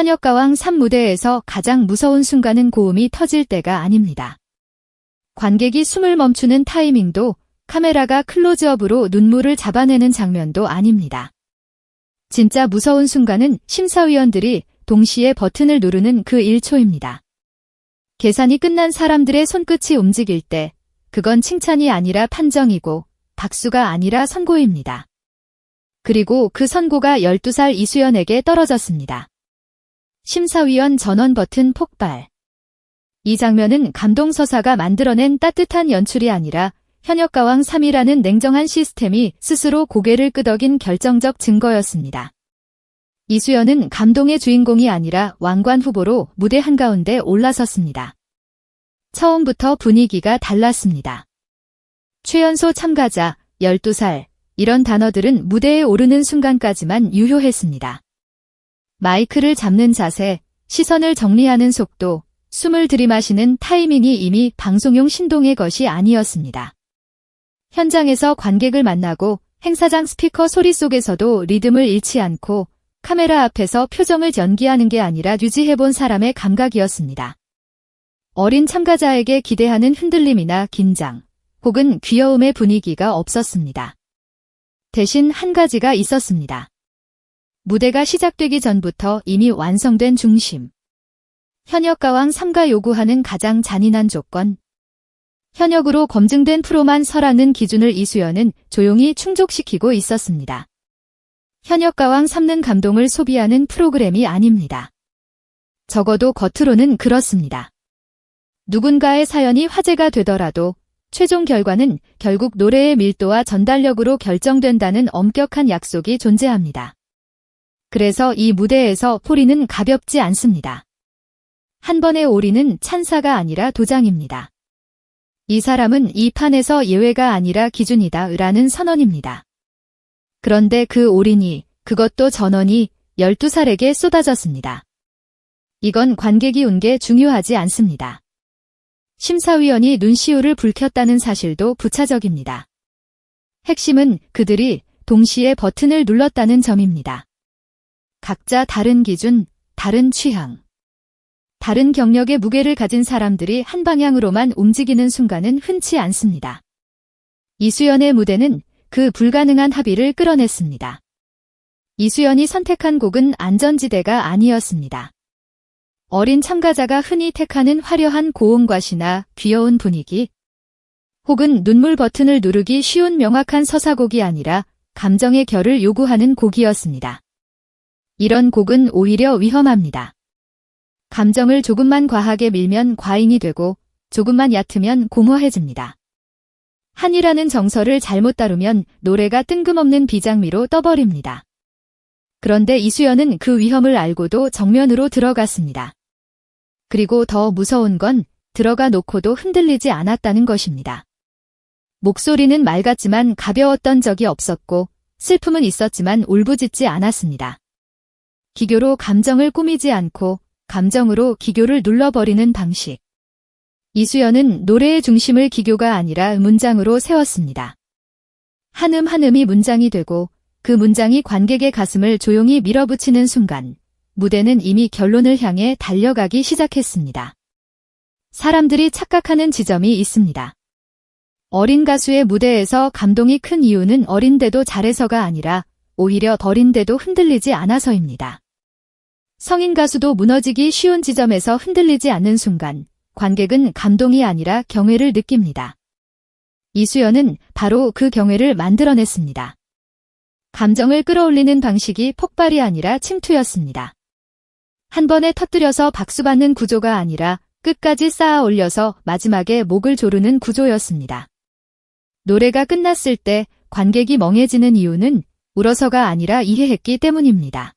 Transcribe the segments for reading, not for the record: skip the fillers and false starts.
현역가왕 3 무대에서 가장 무서운 순간은 고음이 터질 때가 아닙니다. 관객이 숨을 멈추는 타이밍도, 카메라가 클로즈업으로 눈물을 잡아내는 장면도 아닙니다. 진짜 무서운 순간은 심사위원들이 동시에 버튼을 누르는 그 1초입니다. 계산이 끝난 사람들의 손끝이 움직일 때, 그건 칭찬이 아니라 판정이고 박수가 아니라 선고입니다. 그리고 그 선고가 12살 이수연에게 떨어졌습니다. 심사위원 전원 버튼 폭발. 이 장면은 감동서사가 만들어낸 따뜻한 연출이 아니라 현역가왕 3이라는 냉정한 시스템이 스스로 고개를 끄덕인 결정적 증거였습니다. 이수연은 감동의 주인공이 아니라 왕관 후보로 무대 한가운데 올라섰습니다. 처음부터 분위기가 달랐습니다. 최연소 참가자, 12살, 이런 단어들은 무대에 오르는 순간까지만 유효했습니다. 마이크를 잡는 자세, 시선을 정리하는 속도, 숨을 들이마시는 타이밍이 이미 방송용 신동의 것이 아니었습니다. 현장에서 관객을 만나고 행사장 스피커 소리 속에서도 리듬을 잃지 않고 카메라 앞에서 표정을 연기하는 게 아니라 유지해본 사람의 감각이었습니다. 어린 참가자에게 기대하는 흔들림이나 긴장, 혹은 귀여움의 분위기가 없었습니다. 대신 한 가지가 있었습니다. 무대가 시작되기 전부터 이미 완성된 중심. 현역가왕 3가 요구하는 가장 잔인한 조건. 현역으로 검증된 프로만 설하는 기준을 이수연은 조용히 충족시키고 있었습니다. 현역가왕 3는 감동을 소비하는 프로그램이 아닙니다. 적어도 겉으로는 그렇습니다. 누군가의 사연이 화제가 되더라도 최종 결과는 결국 노래의 밀도와 전달력으로 결정된다는 엄격한 약속이 존재합니다. 그래서 이 무대에서 포리는 가볍지 않습니다. 한 번의 올인은 찬사가 아니라 도장입니다. 이 사람은 이 판에서 예외가 아니라 기준이다 라는 선언입니다. 그런데 그 올인이, 그것도 전원이 12살에게 쏟아졌습니다. 이건 관객이 운 게 중요하지 않습니다. 심사위원이 눈시울을 붉혔다는 사실도 부차적입니다. 핵심은 그들이 동시에 버튼을 눌렀다는 점입니다. 각자 다른 기준, 다른 취향. 다른 경력의 무게를 가진 사람들이 한 방향으로만 움직이는 순간은 흔치 않습니다. 이수연의 무대는 그 불가능한 합의를 끌어냈습니다. 이수연이 선택한 곡은 안전지대가 아니었습니다. 어린 참가자가 흔히 택하는 화려한 고음과 시나 귀여운 분위기, 혹은 눈물 버튼을 누르기 쉬운 명확한 서사곡이 아니라 감정의 결을 요구하는 곡이었습니다. 이런 곡은 오히려 위험합니다. 감정을 조금만 과하게 밀면 과잉이 되고 조금만 얕으면 공허해집니다. 한이라는 정서를 잘못 다루면 노래가 뜬금없는 비장미로 떠버립니다. 그런데 이수연은 그 위험을 알고도 정면으로 들어갔습니다. 그리고 더 무서운 건 들어가 놓고도 흔들리지 않았다는 것입니다. 목소리는 맑았지만 가벼웠던 적이 없었고 슬픔은 있었지만 울부짖지 않았습니다. 기교로 감정을 꾸미지 않고 감정으로 기교를 눌러버리는 방식. 이수연은 노래의 중심을 기교가 아니라 문장으로 세웠습니다. 한음 한음이 문장이 되고 그 문장이 관객의 가슴을 조용히 밀어붙이는 순간 무대는 이미 결론을 향해 달려가기 시작했습니다. 사람들이 착각하는 지점이 있습니다. 어린 가수의 무대에서 감동이 큰 이유는 어린데도 잘해서가 아니라 오히려 어린데도 흔들리지 않아서입니다. 성인 가수도 무너지기 쉬운 지점에서 흔들리지 않는 순간 관객은 감동이 아니라 경외를 느낍니다. 이수연은 바로 그 경외를 만들어냈습니다. 감정을 끌어올리는 방식이 폭발이 아니라 침투였습니다. 한 번에 터뜨려서 박수받는 구조가 아니라 끝까지 쌓아 올려서 마지막에 목을 조르는 구조였습니다. 노래가 끝났을 때 관객이 멍해지는 이유는 울어서가 아니라 이해했기 때문입니다.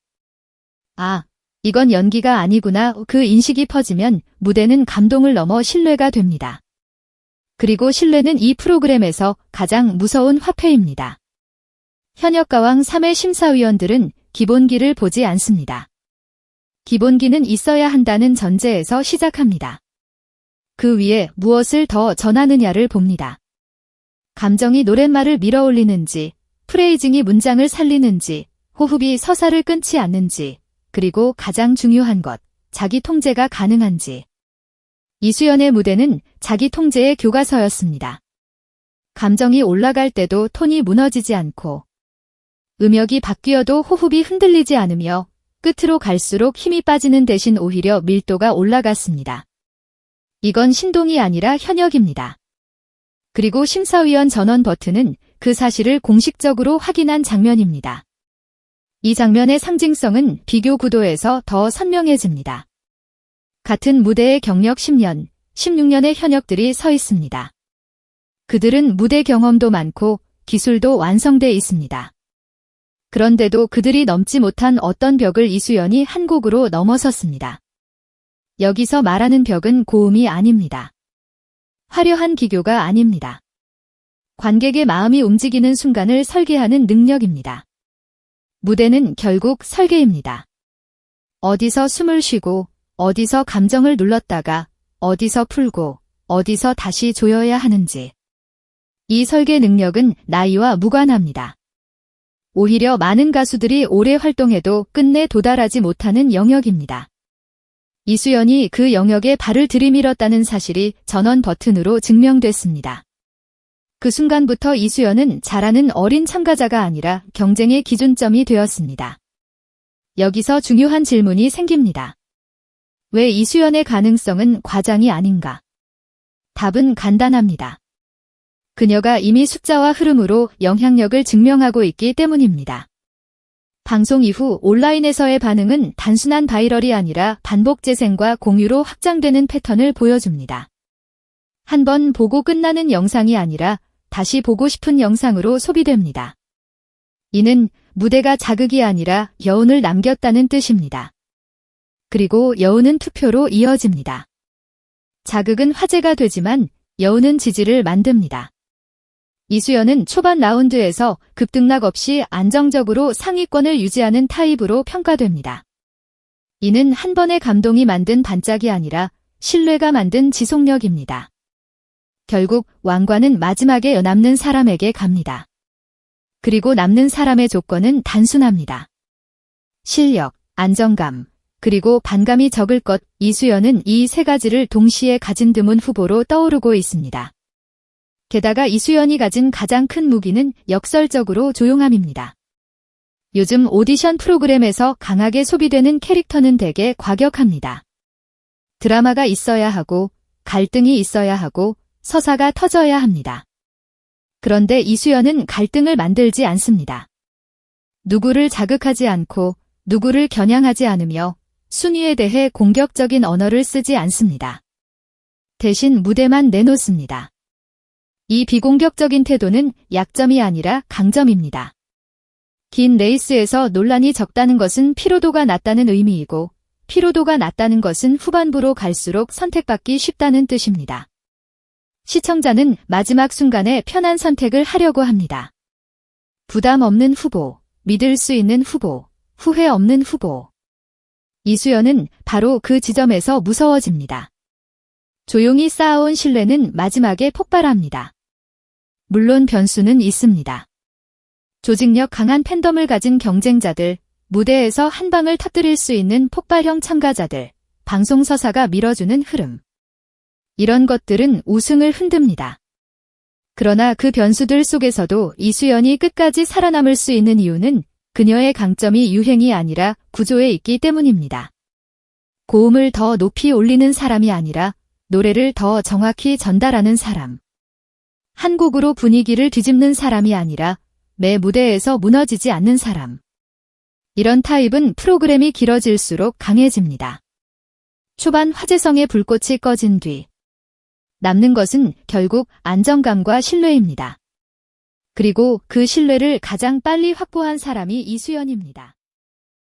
아, 이건 연기가 아니구나. 그 인식이 퍼지면 무대는 감동을 넘어 신뢰가 됩니다. 그리고 신뢰는 이 프로그램에서 가장 무서운 화폐입니다. 현역가왕 3의 심사위원들은 기본기를 보지 않습니다. 기본기는 있어야 한다는 전제에서 시작합니다. 그 위에 무엇을 더 전하느냐를 봅니다. 감정이 노랫말을 밀어올리는지, 프레이징이 문장을 살리는지, 호흡이 서사를 끊지 않는지, 그리고 가장 중요한 것, 자기 통제가 가능한지. 이수연의 무대는 자기 통제의 교과서였습니다. 감정이 올라갈 때도 톤이 무너지지 않고 음역이 바뀌어도 호흡이 흔들리지 않으며 끝으로 갈수록 힘이 빠지는 대신 오히려 밀도가 올라갔습니다. 이건 신동이 아니라 현역입니다. 그리고 심사위원 전원 버튼은 그 사실을 공식적으로 확인한 장면입니다. 이 장면의 상징성은 비교 구도에서 더 선명해집니다. 같은 무대의 경력 10년, 16년의 현역들이 서 있습니다. 그들은 무대 경험도 많고 기술도 완성돼 있습니다. 그런데도 그들이 넘지 못한 어떤 벽을 이수연이 한 곡으로 넘어섰습니다. 여기서 말하는 벽은 고음이 아닙니다. 화려한 기교가 아닙니다. 관객의 마음이 움직이는 순간을 설계하는 능력입니다. 무대는 결국 설계입니다. 어디서 숨을 쉬고, 어디서 감정을 눌렀다가, 어디서 풀고, 어디서 다시 조여야 하는지. 이 설계 능력은 나이와 무관합니다. 오히려 많은 가수들이 오래 활동해도 끝내 도달하지 못하는 영역입니다. 이수연이 그 영역에 발을 들이밀었다는 사실이 전원 버튼으로 증명됐습니다. 그 순간부터 이수연은 잘하는 어린 참가자가 아니라 경쟁의 기준점이 되었습니다. 여기서 중요한 질문이 생깁니다. 왜 이수연의 가능성은 과장이 아닌가? 답은 간단합니다. 그녀가 이미 숫자와 흐름으로 영향력을 증명하고 있기 때문입니다. 방송 이후 온라인에서의 반응은 단순한 바이럴이 아니라 반복 재생과 공유로 확장되는 패턴을 보여줍니다. 한 번 보고 끝나는 영상이 아니라 다시 보고 싶은 영상으로 소비됩니다. 이는 무대가 자극이 아니라 여운을 남겼다는 뜻입니다. 그리고 여운은 투표로 이어집니다. 자극은 화제가 되지만 여운은 지지를 만듭니다. 이수연은 초반 라운드에서 급등락 없이 안정적으로 상위권을 유지하는 타입으로 평가됩니다. 이는 한 번의 감동이 만든 반짝이 아니라 신뢰가 만든 지속력입니다. 결국 왕관은 마지막에 남는 사람에게 갑니다. 그리고 남는 사람의 조건은 단순합니다. 실력, 안정감, 그리고 반감이 적을 것. 이수연은 이 세 가지를 동시에 가진 드문 후보로 떠오르고 있습니다. 게다가 이수연이 가진 가장 큰 무기는 역설적으로 조용함입니다. 요즘 오디션 프로그램에서 강하게 소비되는 캐릭터는 대개 과격합니다. 드라마가 있어야 하고, 갈등이 있어야 하고, 서사가 터져야 합니다. 그런데 이수연은 갈등을 만들지 않습니다. 누구를 자극하지 않고, 누구를 겨냥하지 않으며, 순위에 대해 공격적인 언어를 쓰지 않습니다. 대신 무대만 내놓습니다. 이 비공격적인 태도는 약점이 아니라 강점입니다. 긴 레이스에서 논란이 적다는 것은 피로도가 낮다는 의미이고, 피로도가 낮다는 것은 후반부로 갈수록 선택받기 쉽다는 뜻입니다. 시청자는 마지막 순간에 편한 선택을 하려고 합니다. 부담 없는 후보, 믿을 수 있는 후보, 후회 없는 후보. 이수연은 바로 그 지점에서 무서워집니다. 조용히 쌓아온 신뢰는 마지막에 폭발합니다. 물론 변수는 있습니다. 조직력 강한 팬덤을 가진 경쟁자들, 무대에서 한 방을 터뜨릴 수 있는 폭발형 참가자들, 방송 서사가 밀어주는 흐름. 이런 것들은 우승을 흔듭니다. 그러나 그 변수들 속에서도 이수연이 끝까지 살아남을 수 있는 이유는 그녀의 강점이 유행이 아니라 구조에 있기 때문입니다. 고음을 더 높이 올리는 사람이 아니라 노래를 더 정확히 전달하는 사람. 한 곡으로 분위기를 뒤집는 사람이 아니라 매 무대에서 무너지지 않는 사람. 이런 타입은 프로그램이 길어질수록 강해집니다. 초반 화제성의 불꽃이 꺼진 뒤 남는 것은 결국 안정감과 신뢰입니다. 그리고 그 신뢰를 가장 빨리 확보한 사람이 이수연입니다.